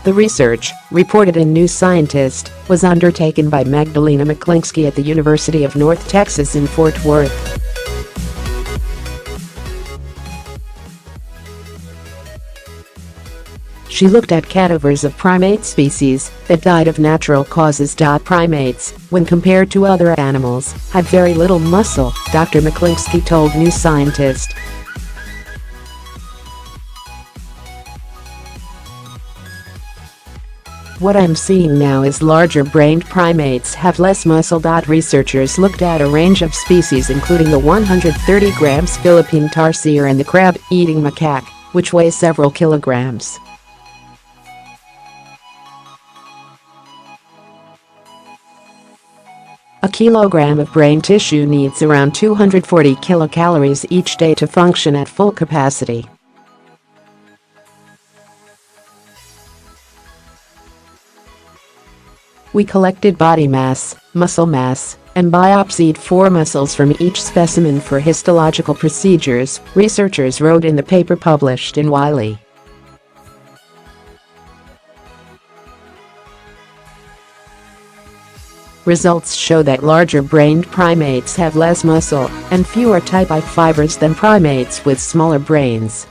The research, reported in New Scientist, was undertaken by Magdalena Muchlinkski at the University of North Texas in Fort Worth. She looked at cadavers of primate species that died of natural causes. Primates, when compared to other animals, had very little muscle, Dr. Muchlinkski told New Scientist. What I'm seeing now is larger-brained primates have less muscle. Researchers looked at a range of species including the 130 grams Philippine tarsier and the crab-eating macaque, which weighs several kilograms. A kilogram of brain tissue needs around 240 kilocalories each day to function at full capacity. We collected body mass, muscle mass, and biopsied 4 muscles from each specimen for histological procedures, researchers wrote in the paper published in Wiley. Results show that larger-brained primates have less muscle and fewer type I fibres than primates with smaller brains.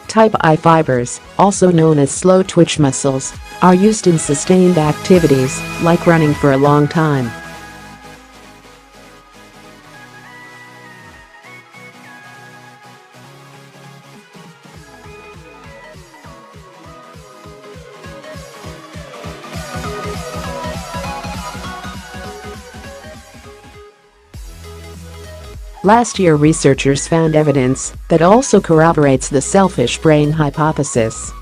Type I fibres, also known as slow-twitch muscles, are used in sustained activities, like running for a long time. Last year, researchers found evidence that also corroborates the selfish brain hypothesis.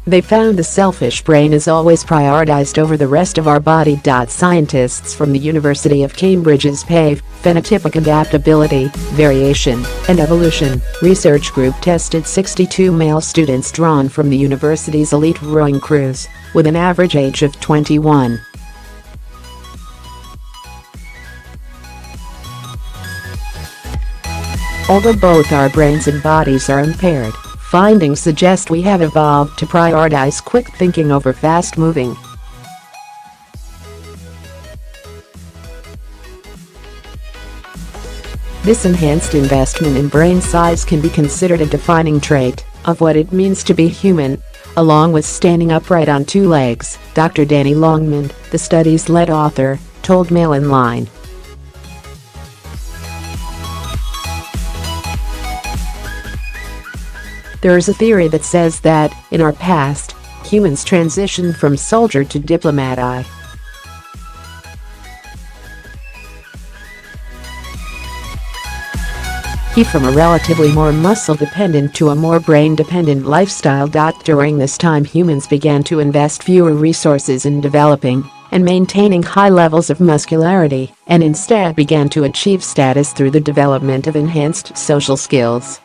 They found the selfish brain is always prioritized over the rest of our body. Scientists from the University of Cambridge's PAVE, Phenotypic Adaptability, Variation, and Evolution research group tested 62 male students drawn from the university's elite rowing crews, with an average age of 21. Although both our brains and bodies are impaired, findings suggest we have evolved to prioritize quick thinking over fast-moving. This enhanced investment in brain size can be considered a defining trait of what it means to be human, along with standing upright on 2 legs, Dr. Danny Longman, the study's lead author, told MailOnline. There is a theory that says that, in our past, humans transitioned from soldier to diplomat. From a relatively more muscle-dependent to a more brain-dependent lifestyle. During this time, humans began to invest fewer resources in developing and maintaining high levels of muscularity, and instead began to achieve status through the development of enhanced social skills.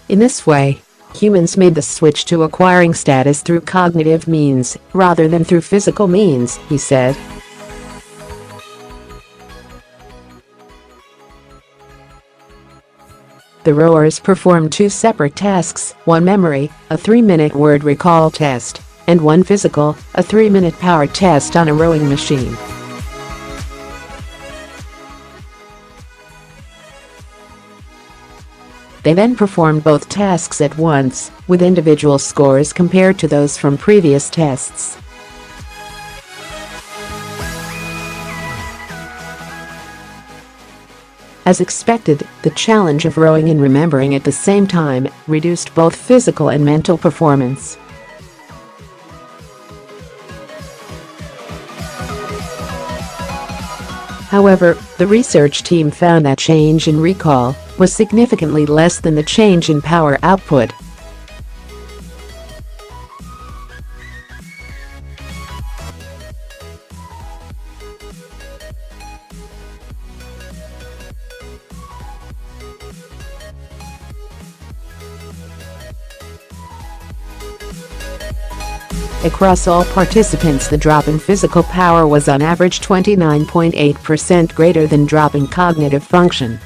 In this way, humans made the switch to acquiring status through cognitive means rather than through physical means, he said. The rowers performed 2 separate tasks, one memory, a 3-minute word recall test, and one physical, a 3-minute power test on a rowing machine. They then performed both tasks at once, with individual scores compared to those from previous tests. As expected, the challenge of rowing and remembering at the same time reduced both physical and mental performance. However, the research team found that change in recall was significantly less than the change in power output. Across all participants, the drop in physical power was on average 29.8% greater than drop in cognitive function.